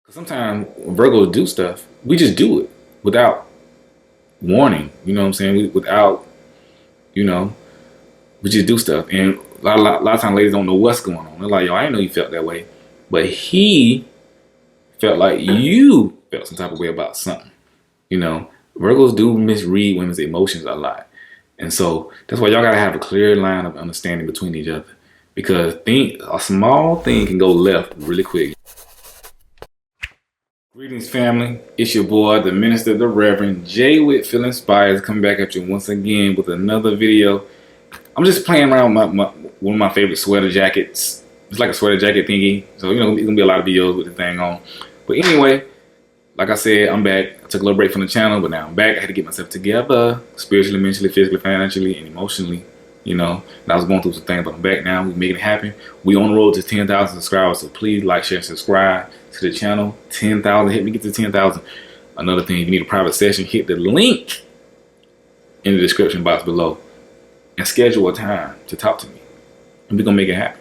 Sometimes when Virgos do stuff, we just do it without warning. You know what I'm saying? Without, you know, we just do stuff. And a lot of times ladies don't know what's going on. They're like, yo, I didn't know you felt that way. But he felt like you felt some type of way about something. You know, Virgos do misread women's emotions a lot. And so that's why y'all gotta have a clear line of understanding between each other. Because a small thing can go left really quick. Greetings, family. It's your boy, the minister, the Reverend Jay with Feel Inspired, coming back at you once again with another video. I'm just playing around with one of my favorite sweater jackets. It's like a sweater jacket thingy, so you know it's gonna be a lot of videos with the thing on. But anyway, like I said, I'm back. I took a little break from the channel, but now I'm back. I had to get myself together, spiritually, mentally, physically, financially, and emotionally. You know, and I was going through some things, but I'm back now. We're making it happen. We on the road to 10,000 subscribers, so please like, share, and subscribe to the channel. 10,000, help me get to 10,000. Another thing, if you need a private session, hit the link in the description box below and schedule a time to talk to me, and we're gonna make it happen.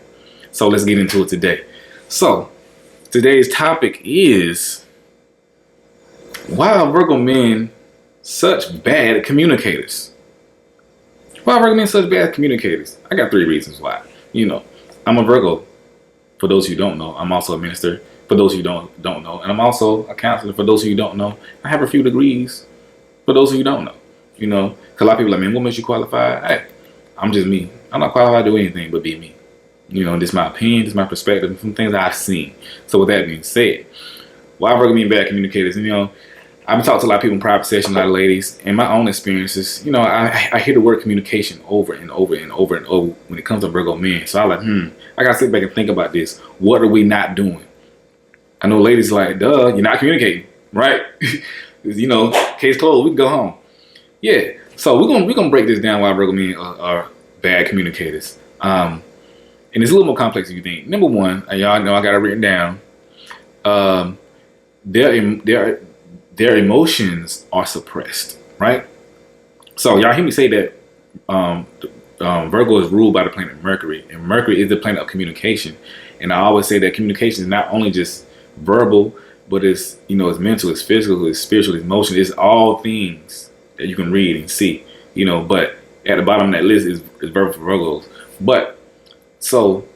So let's get into it today. So today's topic is, why are Virgo men such bad communicators? Why are Virgo men such bad communicators? I got 3 reasons why. You know, I'm a Virgo. For those who don't know, I'm also a minister. For those who don't know, and I'm also a counselor. For those who don't know, I have a few degrees. For those who don't know, you know, 'cause a lot of people are like, man, what makes you qualified? Hey, I'm just me. I'm not qualified to do anything but be me. You know, this is my opinion, this is my perspective, some things I've seen. So with that being said, why are Virgo men bad communicators? And, you know, I've been talking to a lot of people in private sessions, a lot of ladies, and my own experiences, you know, I hear the word communication over and over and over and over when it comes to Virgo men. So I'm like, I gotta sit back and think about this. What are we not doing? I know ladies like, duh, you're not communicating, right? You know, case closed, we can go home. Yeah, so we're gonna break this down why Virgo men are bad communicators. And it's a little more complex than you think. Number one, and y'all know I got it written down. Their emotions are suppressed, right? So y'all hear me say that Virgo is ruled by the planet Mercury, and Mercury is the planet of communication. And I always say that communication is not only just verbal, but it's, you know, it's mental, it's physical, it's spiritual, it's emotional, it's all things that you can read and see, you know. But at the bottom of that list is verbal for Virgos. But so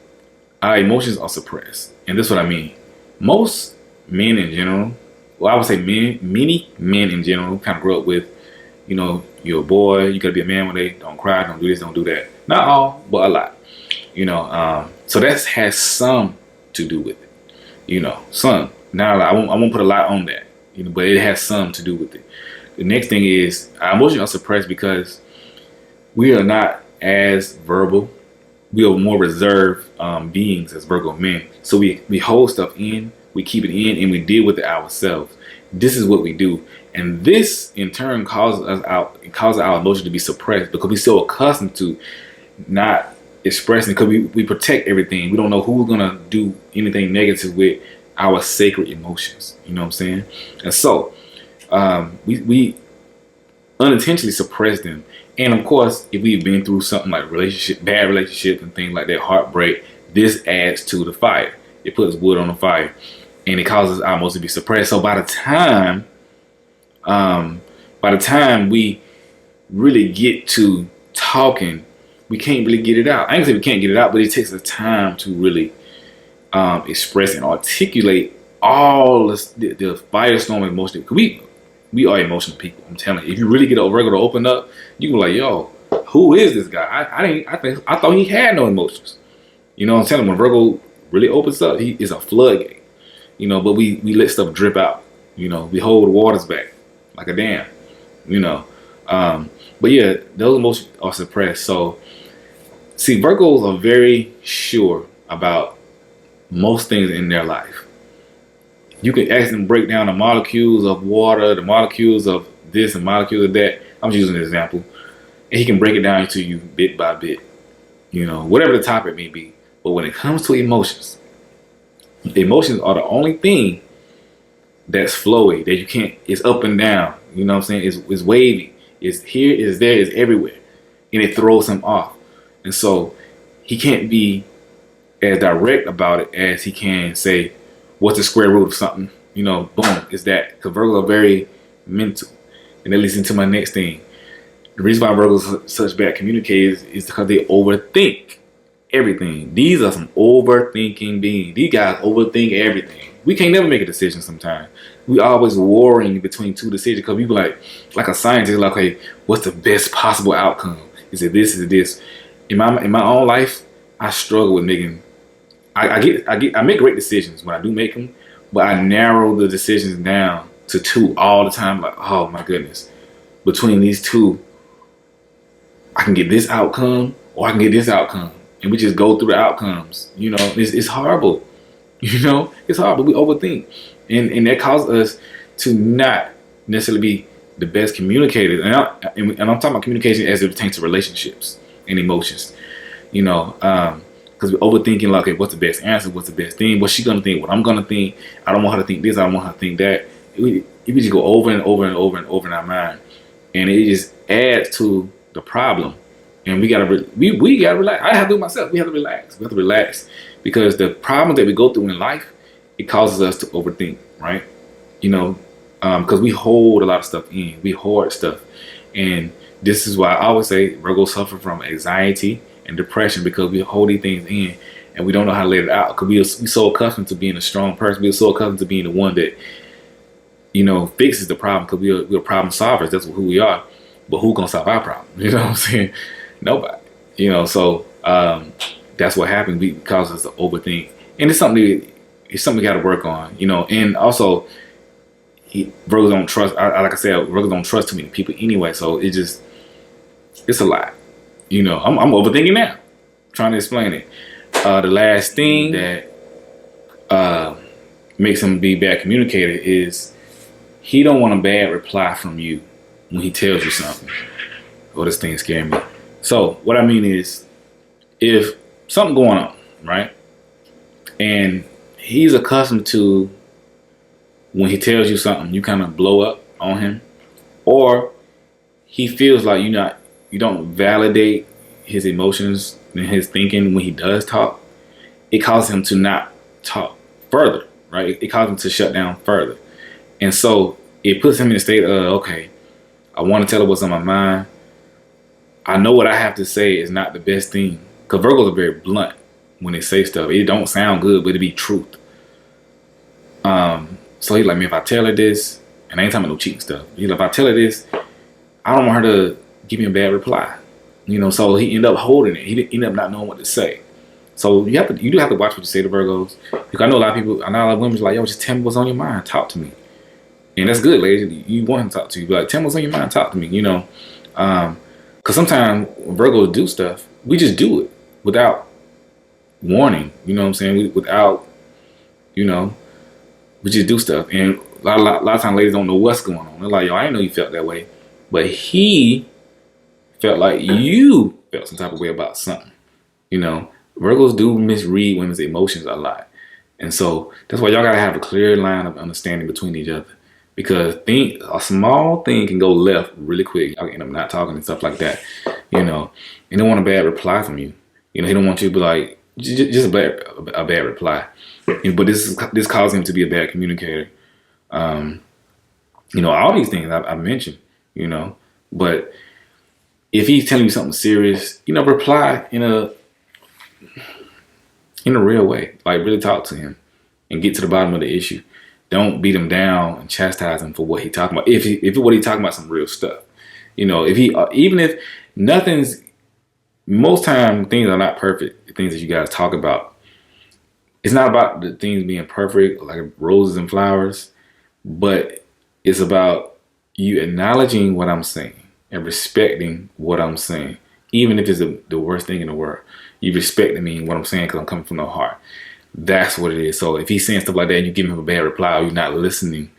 our emotions are suppressed, and this is what I mean. Most men in general, well, I would say many men in general kind of grew up with, you know, you're a boy, you gotta be a man one day, don't cry, don't do this, don't do that. Not all, but a lot, you know. So that has some to do with it, you know, some. Now I won't put a lot on that, you know, but it has some to do with it. The next thing is our emotions are suppressed because we are not as verbal. We are more reserved beings as Virgo men. So we hold stuff in, we keep it in, and we deal with it ourselves. This is what we do, and this in turn causes our emotion to be suppressed because we're so accustomed to not expressing. Because we protect everything. We don't know who we're gonna do anything negative with our sacred emotions. You know what I'm saying? And so we unintentionally suppress them. And of course, if we've been through something like bad relationships and things like that, heartbreak, this adds to the fire. It puts wood on the fire, and it causes our emotions to be suppressed. So by the time we really get to talking, we can't really get it out. I ain't say we can't get it out, but it takes the time to really express and articulate all the firestorm emotion. We are emotional people. I'm telling you. If you really get a Virgo to open up, you can be like, yo, who is this guy? I thought he had no emotions. You know what I'm telling you? When Virgo really opens up, he is a floodgate. You know, but we let stuff drip out. You know, we hold the waters back like a dam. You know, but yeah, those emotions are suppressed. So, see, Virgos are very sure about most things in their life. You can ask them break down the molecules of water, the molecules of this, and molecules of that. I'm just using an example, and he can break it down to you bit by bit. You know, whatever the topic may be. But when it comes to emotions, emotions are the only thing that's flowy, that you can't, it's up and down, you know what I'm saying? It's wavy, it's here, it's there, it's everywhere, and it throws him off. And so he can't be as direct about it as he can say, what's the square root of something? You know, boom, it's that. Because Virgos are very mental. And that leads into my next thing. The reason why Virgos are such bad communicators is because they overthink everything. These are some overthinking beings. These guys overthink everything. We can't never make a decision sometimes. We always warring between two decisions because we be like a scientist, like, okay, what's the best possible outcome? Is it this? Is it this? In my own life, I struggle with making. I make great decisions when I do make them, but I narrow the decisions down to two all the time. Like, oh my goodness, between these two, I can get this outcome or I can get this outcome, and we just go through the outcomes. You know, it's horrible. You know, it's horrible. We overthink, and that causes us to not necessarily be the best communicators. And I'm talking about communication as it pertains to relationships and emotions. You know, because we're overthinking, like, okay, what's the best answer? What's the best thing? What's she gonna think? What I'm gonna think? I don't want her to think this. I don't want her to think that. We just go over and over and over and over in our mind, and it just adds to the problem. And we gotta relax. I have to do it myself. We have to relax. We have to relax because the problems that we go through in life, it causes us to overthink, right? You know, because we hold a lot of stuff in. We hoard stuff, and this is why I always say Virgos suffer from anxiety and depression because we hold these things in and we don't know how to let it out because we're so accustomed to being a strong person. We're so accustomed to being the one that, you know, fixes the problem because we're problem solvers. That's who we are. But who's gonna solve our problem? You know what I'm saying? Nobody. You know, so that's what happens. We cause us to overthink, and it's something we got to work on. You know, and also Virgos don't trust. Like I said, Virgos don't trust too many people anyway. So it's a lot. You know, I'm overthinking now, trying to explain it. The last thing that makes him be a bad communicator is he don't want a bad reply from you when he tells you something. Oh, this thing scared me. So what I mean is, if something going on, right, and he's accustomed to when he tells you something, you kind of blow up on him, or he feels like you don't validate his emotions and his thinking when he does talk, it causes him to not talk further, right? It causes him to shut down further. And so it puts him in a state of, okay, I want to tell her what's on my mind. I know what I have to say is not the best thing. Because Virgos are very blunt when they say stuff. It don't sound good, but it be truth. So he's like, man, if I tell her this, and I ain't talking about no cheating stuff. He's like, if I tell her this, I don't want her to give me a bad reply. You know, so he ended up holding it. He ended up not knowing what to say. So you do have to watch what you say to Virgos. Because I know a lot of women's like, yo, just tell me what's on your mind. Talk to me. And that's good, ladies. You want him to talk to you. But like, tell me what's on your mind. Talk to me, you know. Because sometimes when Virgos do stuff, we just do it without warning. You know what I'm saying? Without, you know, we just do stuff. And a lot of times ladies don't know what's going on. They're like, yo, I didn't know you felt that way. But he felt like you felt some type of way about something. You know, Virgos do misread women's emotions a lot. And so that's why y'all got to have a clear line of understanding between each other. Because a small thing can go left really quick. Y'all end up not talking and stuff like that. You know, and they want a bad reply from you. You know, he don't want you to be like, just a bad reply. But this caused him to be a bad communicator. You know, all these things I mentioned, you know. But if he's telling you something serious, you know, reply in a real way. Like, really talk to him and get to the bottom of the issue. Don't beat him down and chastise him for what he's talking about. If what he's talking about some real stuff, you know, even if nothing's, most time things are not perfect. The things that you guys talk about, it's not about the things being perfect, like roses and flowers, but it's about you acknowledging what I'm saying and respecting what I'm saying, even if it's the worst thing in the world. You respect me and what I'm saying because I'm coming from the heart. That's what it is. So if he's saying stuff like that and you give him a bad reply or you're not listening,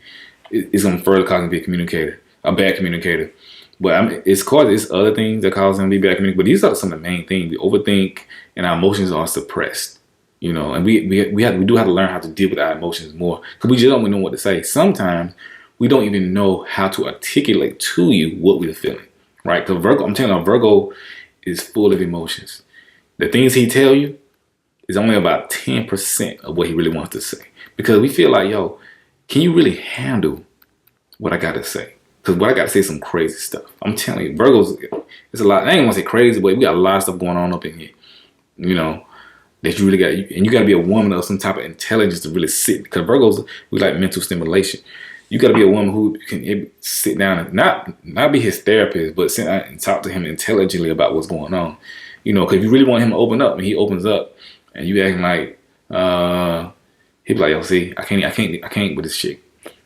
it's going to further cause him to be a bad communicator. But it's other things that cause him to be a bad communicator. But these are some of the main things. We overthink and our emotions are suppressed. You know, and we do have to learn how to deal with our emotions more because we just don't know what to say. Sometimes we don't even know how to articulate to you what we're feeling, right? Because I'm telling you, Virgo is full of emotions. The things he tell you is only about 10% of what he really wants to say. Because we feel like, yo, can you really handle what I got to say? Because what I got to say is some crazy stuff. I'm telling you, Virgos, it's a lot. I ain't want to say crazy, but we got a lot of stuff going on up in here. You know, that you really got, and you got to be a woman of some type of intelligence to really sit. Because Virgos, we like mental stimulation. You got to be a woman who can sit down and not be his therapist, but sit down and talk to him intelligently about what's going on. You know, because if you really want him to open up, and he opens up, and you acting like, he be like, yo, see, I can't with this shit.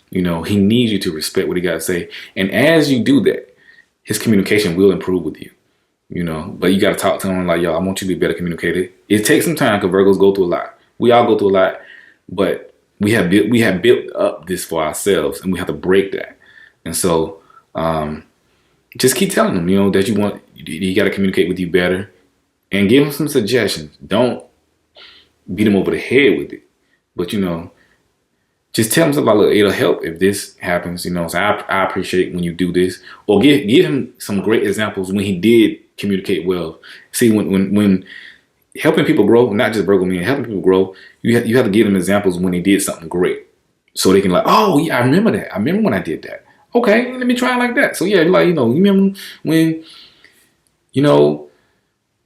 You know, he needs you to respect what he got to say. And as you do that, his communication will improve with you. You know, but you got to talk to him like, yo, I want you to be a better communicator. It takes some time because Virgos go through a lot. We all go through a lot, but we have built up this for ourselves, and we have to break that. And so, just keep telling them, you know, that you got to communicate with you better, and give them some suggestions. Don't beat them over the head with it, but you know, just tell him something about, look, it'll help if this happens, you know. So I appreciate when you do this, or give him some great examples when he did communicate well. See, when helping people grow, not just Virgo men, helping people grow, you have to give them examples when he did something great, so they can like, oh yeah, I remember that. I remember when I did that. Okay, let me try it like that. So yeah, like, you know, you remember when, you know,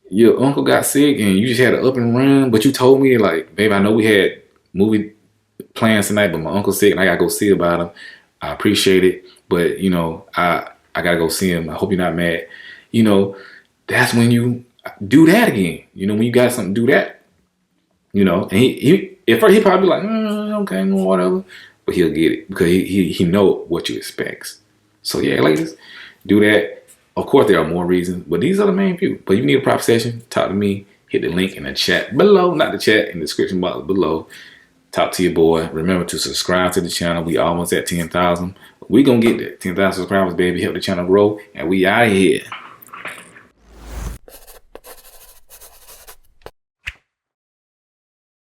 your uncle got sick and you just had to up and run, but you told me like, babe, I know we had movie plans tonight, but my uncle's sick and I gotta go see about him. I appreciate it, but you know, I gotta go see him. I hope you're not mad. You know, that's when you do that again. You know, when you got something, do that. You know, and he at first he probably be like, okay, whatever, but he'll get it because he know what you expects. So yeah, ladies, do that. Of course, there are more reasons, but these are the main few. But if you need a private session, talk to me. Hit the link in the chat below, not the chat, in the description box below. Talk to your boy. Remember to subscribe to the channel. We almost at 10,000. We gonna get there. 10,000 subscribers, baby. Help the channel grow, and we out of here.